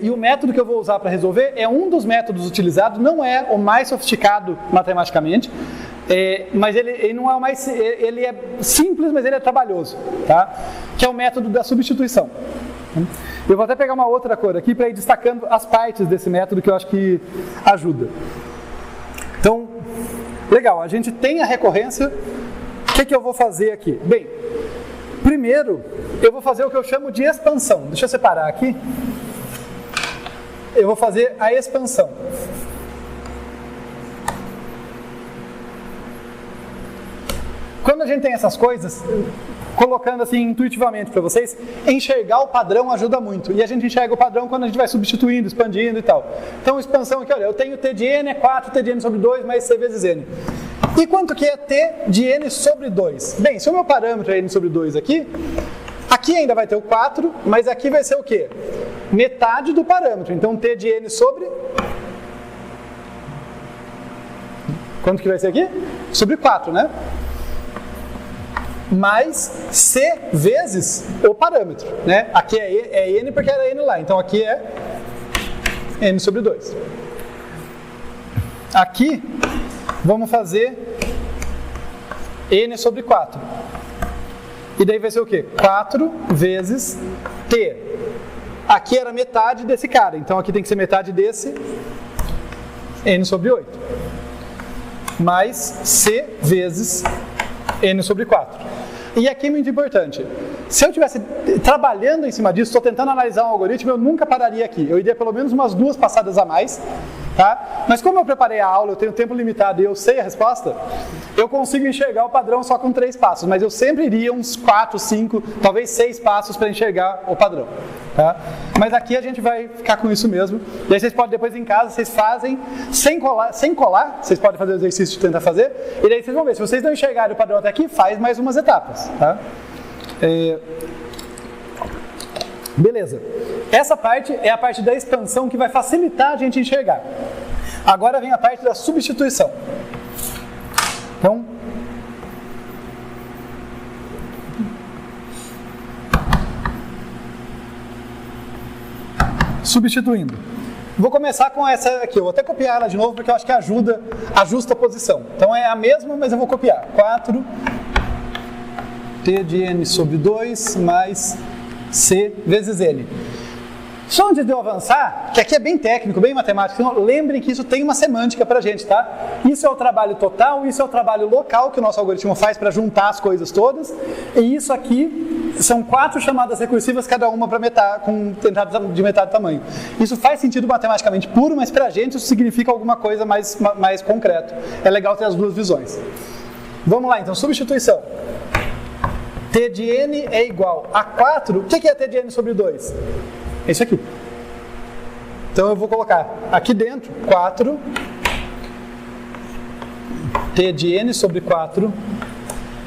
E o método que eu vou usar para resolver é um dos métodos utilizados, não é o mais sofisticado matematicamente, mas ele não é o mais, ele é simples, mas ele é trabalhoso, tá? Que é o método da substituição. Eu vou até pegar uma outra cor aqui para ir destacando as partes desse método que eu acho que ajuda. Então, legal, a gente tem a recorrência. O que eu vou fazer aqui? Bem, primeiro eu vou fazer o que eu chamo de expansão. Deixa eu separar aqui. Eu vou fazer a expansão. Quando a gente tem essas coisas, colocando assim intuitivamente para vocês, enxergar o padrão ajuda muito. E a gente enxerga o padrão quando a gente vai substituindo, expandindo e tal. Então, expansão aqui, olha, eu tenho t de n é 4, t de n sobre 2 mais c vezes n. E quanto que é t de n sobre 2? Bem, se o meu parâmetro é n sobre 2 aqui ainda vai ter o 4, mas aqui vai ser o quê? Metade do parâmetro. Então, t de n sobre... Quanto que vai ser aqui? Sobre 4, né? Mais c vezes o parâmetro, né? Aqui é n porque era n lá, então aqui é n sobre 2. Aqui, vamos fazer n sobre 4. E daí vai ser o quê? 4 vezes t. Aqui era metade desse cara, então aqui tem que ser metade desse n sobre 8. Mais c vezes n sobre 4. E aqui muito importante, se eu estivesse trabalhando em cima disso, estou tentando analisar um algoritmo, eu nunca pararia aqui. Eu iria pelo menos umas 2 passadas a mais, tá? Mas como eu preparei a aula, eu tenho tempo limitado e eu sei a resposta, eu consigo enxergar o padrão só com 3 passos, mas eu sempre iria uns 4, 5, talvez 6 passos para enxergar o padrão. Tá? Mas aqui a gente vai ficar com isso mesmo. E aí vocês podem depois em casa, vocês fazem sem colar, vocês podem fazer o exercício de tentar fazer, e daí vocês vão ver, se vocês não enxergarem o padrão até aqui, faz mais umas etapas. Tá? Beleza. Essa parte é a parte da expansão que vai facilitar a gente enxergar. Agora vem a parte da substituição. Então, substituindo. Vou começar com essa aqui, eu vou até copiar ela de novo porque eu acho que ajusta a posição. Então é a mesma, mas eu vou copiar. 4 t de n sobre 2 mais c vezes n. Só antes de eu avançar, que aqui é bem técnico, bem matemático, então lembrem que isso tem uma semântica pra gente, tá? Isso é o trabalho total, isso é o trabalho local que o nosso algoritmo faz para juntar as coisas todas, e isso aqui são 4 chamadas recursivas, cada uma com entrada de metade do tamanho. Isso faz sentido matematicamente puro, mas pra gente isso significa alguma coisa mais concreto. É legal ter as duas visões. Vamos lá então, substituição. T de n é igual a 4, o que é T de n sobre 2? É isso aqui. Então eu vou colocar aqui dentro 4 t de n sobre 4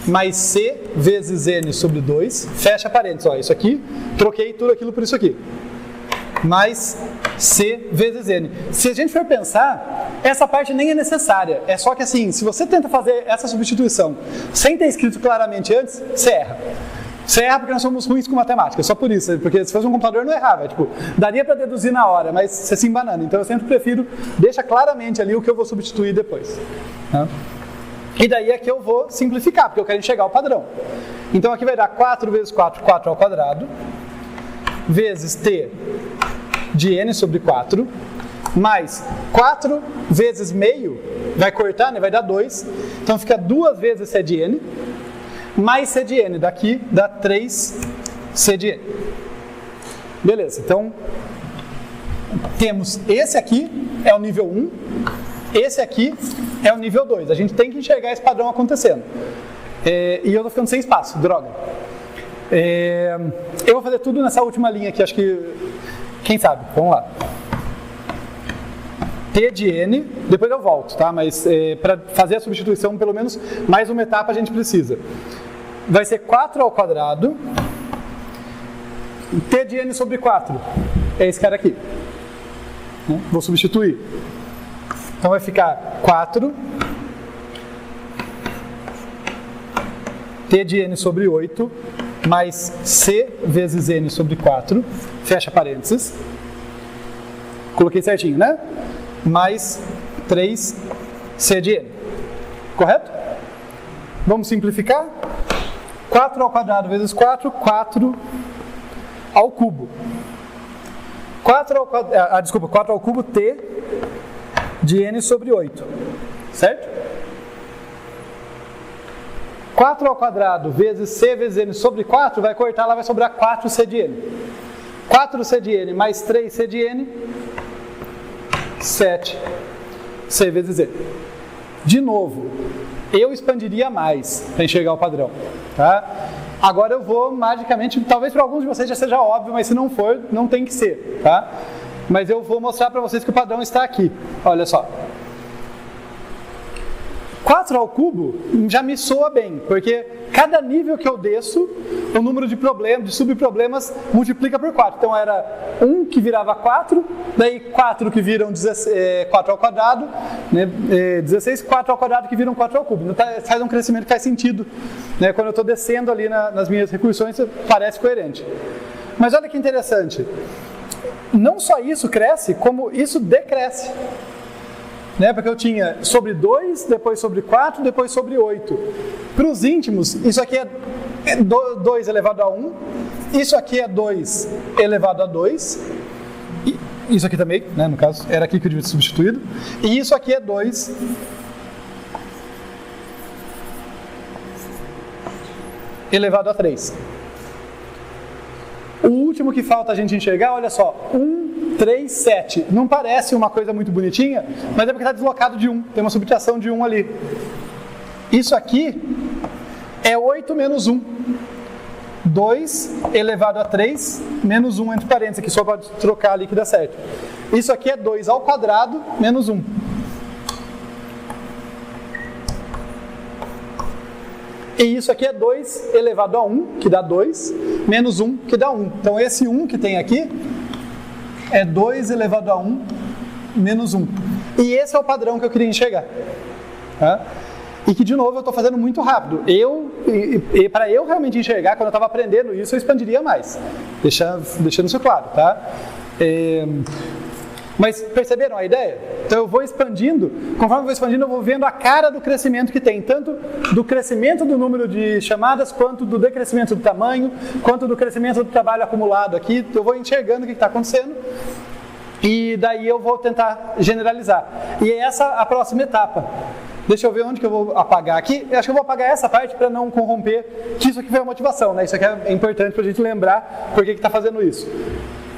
mais c vezes n sobre 2, fecha parênteses, ó, isso aqui, troquei tudo aquilo por isso aqui, mais c vezes n. Se a gente for pensar, essa parte nem é necessária, é só que assim, se você tenta fazer essa substituição sem ter escrito claramente antes, você erra. Você erra porque nós somos ruins com matemática, só por isso, porque se fosse um computador não errava, tipo, daria para deduzir na hora, mas você se embanando, então eu sempre prefiro, deixa claramente ali o que eu vou substituir depois. Tá? E daí é que eu vou simplificar, porque eu quero enxergar o padrão. Então aqui vai dar 4 vezes 4, 4 ao quadrado, vezes t de n sobre 4, mais 4 vezes meio, vai cortar, né? Vai dar 2, então fica 2 vezes c de n, mais c de n, daqui dá 3c de n. Beleza, então temos esse aqui, é o nível 1, esse aqui é o nível 2. A gente tem que enxergar esse padrão acontecendo. E eu estou ficando sem espaço, droga. Eu vou fazer tudo nessa última linha aqui, acho que, quem sabe, vamos lá. T de n, depois eu volto, tá? Mas para fazer a substituição, pelo menos mais uma etapa a gente precisa. Vai ser 4 ao quadrado, t de n sobre 4, é esse cara aqui. Vou substituir. Então vai ficar 4 t de n sobre 8 mais c vezes n sobre 4, fecha parênteses, Coloquei certinho, né? Mais 3C de N. Correto? Vamos simplificar? 4 ao quadrado vezes 4, 4 ao cubo. 4 ao cubo T de N sobre 8. Certo? 4 ao quadrado vezes C vezes N sobre 4, vai cortar lá, vai sobrar 4C de N. 4C de N mais 3C de N, 7C vezes N. De novo, eu expandiria mais para enxergar o padrão. Tá? Agora eu vou magicamente, talvez para alguns de vocês já seja óbvio, mas se não for, não tem que ser. Tá? Mas eu vou mostrar para vocês que o padrão está aqui. Olha só. 4 ao cubo já me soa bem, porque cada nível que eu desço, o número de problemas, de subproblemas, multiplica por 4. Então era 1 que virava 4, daí 4 que viram 4 ao quadrado, né? 16, 4 ao quadrado que viram 4 ao cubo. Então faz um crescimento que faz sentido. Né? Quando eu estou descendo ali nas minhas recursões, parece coerente. Mas olha que interessante. Não só isso cresce, como isso decresce. Né? Porque eu tinha sobre 2, depois sobre 4, depois sobre 8. Para os íntimos, isso aqui é 2 elevado a 1, isso aqui é 2 elevado a 2, e isso aqui também, né, no caso, era aqui que eu devia ter substituído, e isso aqui é 2 elevado a 3. O último que falta a gente enxergar, olha só, 1, 3, 7. Não parece uma coisa muito bonitinha, mas é porque está deslocado de 1. Tem uma subtração de 1 ali. Isso aqui é 8 menos 1. 2 elevado a 3 menos 1 entre parênteses, aqui só para trocar ali que dá certo. Isso aqui é 2 ao quadrado menos 1. E isso aqui é 2 elevado a 1, que dá 2, menos 1, que dá 1. Então esse 1 que tem aqui é 2 elevado a 1, menos 1. E esse é o padrão que eu queria enxergar. Tá? E que, de novo, eu estou fazendo muito rápido. Para eu realmente enxergar, quando eu estava aprendendo isso, eu expandiria mais. Deixando isso claro. Tá? Mas perceberam a ideia? Então eu vou expandindo, conforme eu vou expandindo, eu vou vendo a cara do crescimento que tem, tanto do crescimento do número de chamadas, quanto do decrescimento do tamanho, quanto do crescimento do trabalho acumulado aqui. Eu vou enxergando o que está acontecendo e daí eu vou tentar generalizar. E é essa a próxima etapa. Deixa eu ver onde que eu vou apagar aqui. Eu acho que eu vou apagar essa parte para não corromper, que isso aqui foi a motivação, né? Isso aqui é importante para a gente lembrar por que está fazendo isso.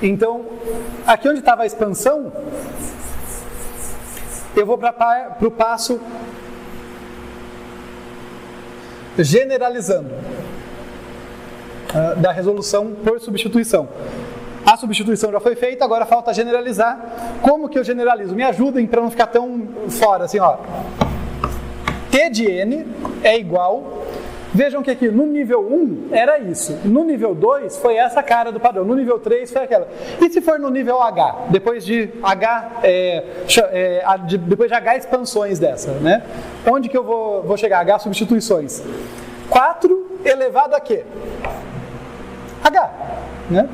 Então, aqui onde estava a expansão, eu vou para o passo generalizando da resolução por substituição. A substituição já foi feita, agora falta generalizar. Como que eu generalizo? Me ajudem para não ficar tão fora, assim, ó. T de N é igual... Vejam que aqui no nível 1 era isso, no nível 2 foi essa cara do padrão, no nível 3 foi aquela. E se for no nível H, depois de H expansões dessa, né? Onde que eu vou chegar? H substituições. 4 elevado a quê? H, né?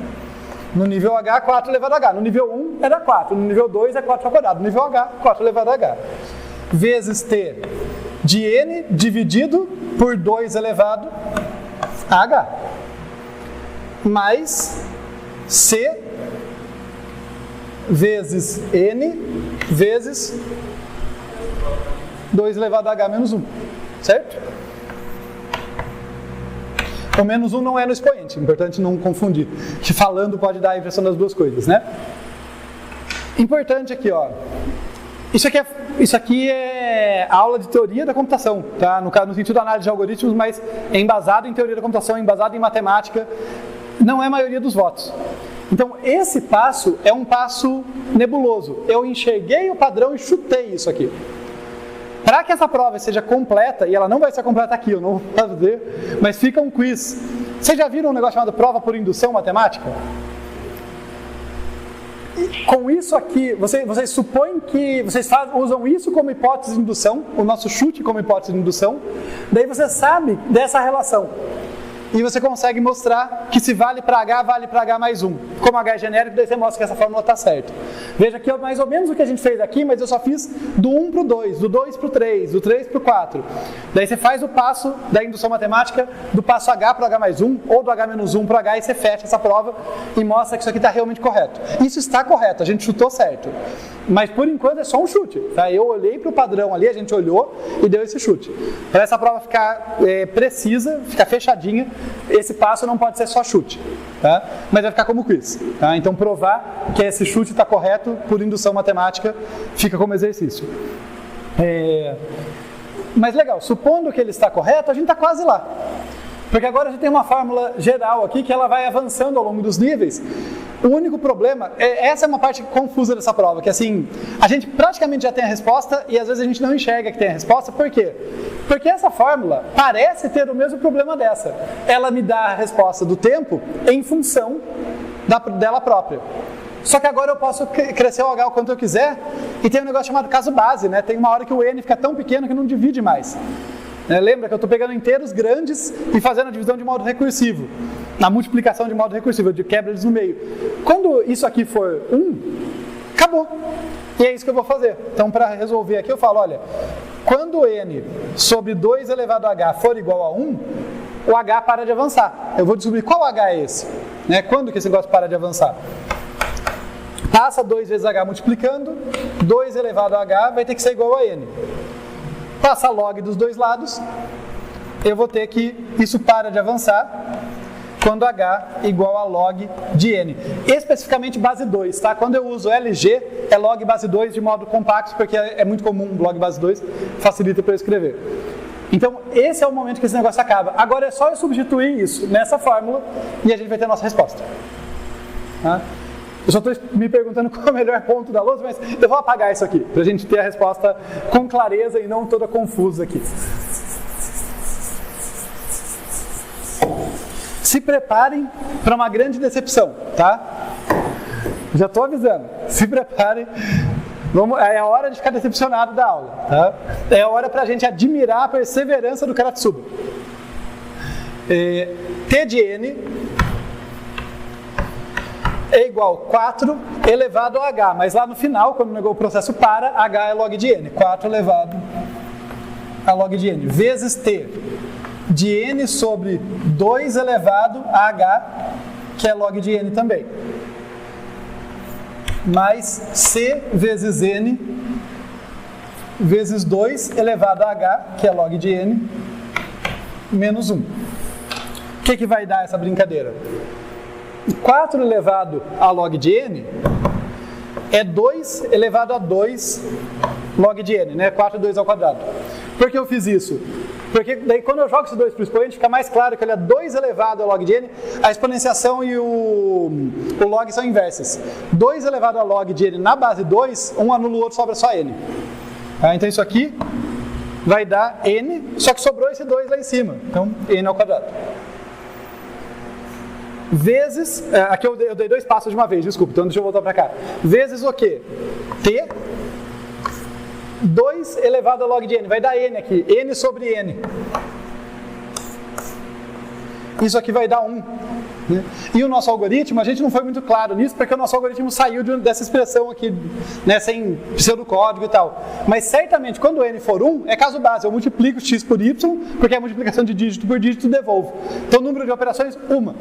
No nível H, 4 elevado a H. No nível 1 era 4, no nível 2 é 4 ao quadrado, no nível H, 4 elevado a H. Vezes T de N dividido por 2 elevado a H, mais C vezes N vezes 2 elevado a H menos 1, certo? O menos 1 não é no expoente, importante não confundir, que falando pode dar a impressão das duas coisas, né? Importante aqui, ó. Isso aqui é aula de teoria da computação, tá? No sentido da análise de algoritmos, mas é embasado em teoria da computação, é embasado em matemática, não é a maioria dos votos. Então, esse passo é um passo nebuloso. Eu enxerguei o padrão e chutei isso aqui. Para que essa prova seja completa, e ela não vai ser completa aqui, eu não vou fazer, mas fica um quiz. Vocês já viram um negócio chamado prova por indução matemática? Com isso aqui, vocês supõem que vocês usam isso como hipótese de indução, o nosso chute como hipótese de indução, daí você sabe dessa relação. E você consegue mostrar que se vale para H, vale para H mais 1. Como H é genérico, daí você mostra que essa fórmula está certa. Veja que é mais ou menos o que a gente fez aqui, mas eu só fiz do 1 para o 2, do 2 para o 3, do 3 para o 4. Daí você faz o passo da indução matemática do passo H para o H mais 1, ou do H menos 1 para o H, e você fecha essa prova e mostra que isso aqui está realmente correto. Isso está correto, a gente chutou certo. Mas por enquanto é só um chute. Tá? Eu olhei para o padrão ali, a gente olhou e deu esse chute. Para essa prova ficar precisa, ficar fechadinha, esse passo não pode ser só chute. Tá? Mas vai ficar como quiz. Tá? Então provar que esse chute está correto por indução matemática fica como exercício. Mas legal, supondo que ele está correto, a gente está quase lá. Porque agora a gente tem uma fórmula geral aqui que ela vai avançando ao longo dos níveis. O único problema, essa é uma parte confusa dessa prova, que assim, a gente praticamente já tem a resposta e às vezes a gente não enxerga que tem a resposta. Por quê? Porque essa fórmula parece ter o mesmo problema dessa. Ela me dá a resposta do tempo em função dela própria. Só que agora eu posso crescer o H o quanto eu quiser e tem um negócio chamado caso base, né? Tem uma hora que o N fica tão pequeno que não divide mais. Lembra que eu estou pegando inteiros grandes e fazendo a divisão de modo recursivo. Na multiplicação de modo recursivo, eu quebro eles no meio. Quando isso aqui for 1, acabou. E é isso que eu vou fazer. Então, para resolver aqui, eu falo, olha, quando N sobre 2 elevado a H for igual a 1, o H para de avançar. Eu vou descobrir qual H é esse. Quando que esse negócio para de avançar? Passa 2 vezes H multiplicando, 2 elevado a H vai ter que ser igual a N. Passa log dos dois lados, eu vou ter que, isso para de avançar, quando H igual a log de N. Especificamente base 2, tá? Quando eu uso LG, é log base 2 de modo compacto, porque é muito comum log base 2, facilita para eu escrever. Então, esse é o momento que esse negócio acaba. Agora é só eu substituir isso nessa fórmula e a gente vai ter a nossa resposta. Tá? Eu só estou me perguntando qual é o melhor ponto da lousa, mas eu vou apagar isso aqui, para a gente ter a resposta com clareza e não toda confusa aqui. Se preparem para uma grande decepção, tá? Já estou avisando. Se preparem. É a hora de ficar decepcionado da aula, tá? É a hora para a gente admirar a perseverança do Karatsuba. T de N é igual a 4 elevado a H, mas lá no final, quando o processo para, H é log de N, 4 elevado a log de N, vezes T de N sobre 2 elevado a H, que é log de N também, mais C vezes N vezes 2 elevado a H, que é log de N, menos 1. O que vai dar essa brincadeira? 4 elevado a log de N é 2 elevado a 2 log de N, né? 4 e 2 ao quadrado. Por que eu fiz isso? Porque daí quando eu jogo esse 2 para o expoente, fica mais claro que ele é 2 elevado a log de N, a exponenciação e o log são inversas. 2 elevado a log de N na base 2, um anula o outro, sobra só N. Então isso aqui vai dar N, só que sobrou esse 2 lá em cima. Então, N ao quadrado. Vezes, aqui eu dei 2 passos de uma vez, desculpa, então deixa eu voltar para cá. Vezes o quê? T, 2 elevado a log de N, vai dar N aqui, N sobre N. Isso aqui vai dar 1. Né? E o nosso algoritmo, a gente não foi muito claro nisso, porque o nosso algoritmo saiu dessa expressão aqui, né, sem pseudocódigo e tal. Mas certamente, quando N for 1, é caso base, eu multiplico x por y, porque é a multiplicação de dígito por dígito, devolvo. Então, o número de operações, 1.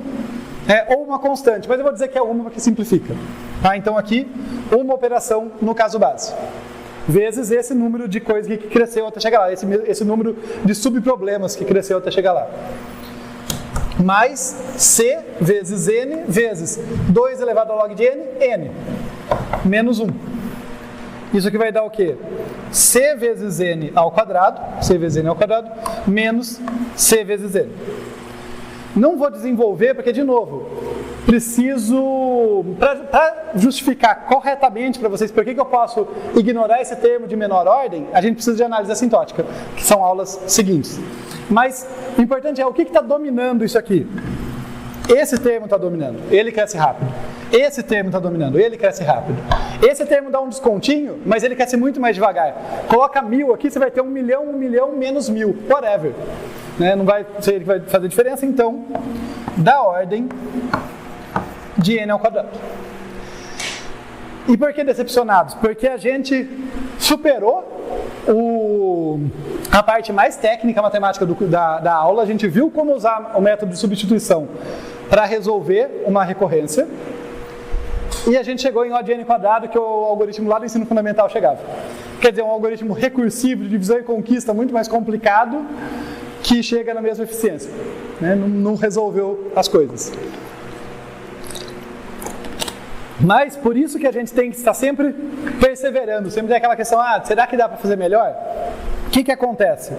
Ou uma constante, mas eu vou dizer que é 1 porque simplifica. Tá? Então aqui, uma operação no caso base. Vezes esse número de coisas que cresceu até chegar lá. Esse número de subproblemas que cresceu até chegar lá. Mais C vezes N vezes 2 elevado a log de N, N. Menos 1. Isso aqui vai dar o quê? C vezes N ao quadrado, C vezes N ao quadrado, menos C vezes N. Não vou desenvolver porque, de novo, preciso, para justificar corretamente para vocês por que eu posso ignorar esse termo de menor ordem, a gente precisa de análise assintótica, que são aulas seguintes. Mas o importante é o que está dominando isso aqui. Esse termo está dominando, ele cresce rápido. Esse termo está dominando, ele cresce rápido. Esse termo dá um descontinho, mas ele cresce muito mais devagar. Coloca 1000 aqui, você vai ter 1 milhão menos 1000, whatever. Não vai ser ele que vai fazer diferença, então, da ordem de N ao quadrado. E por que decepcionados? Porque a gente superou a parte mais técnica matemática da aula, a gente viu como usar o método de substituição para resolver uma recorrência, e a gente chegou em ON², que é o algoritmo lá do ensino fundamental chegava. Quer dizer, um algoritmo recursivo de divisão e conquista muito mais complicado, que chega na mesma eficiência, né? Não resolveu as coisas. Mas por isso que a gente tem que estar sempre perseverando, sempre tem aquela questão, será que dá para fazer melhor? O que acontece?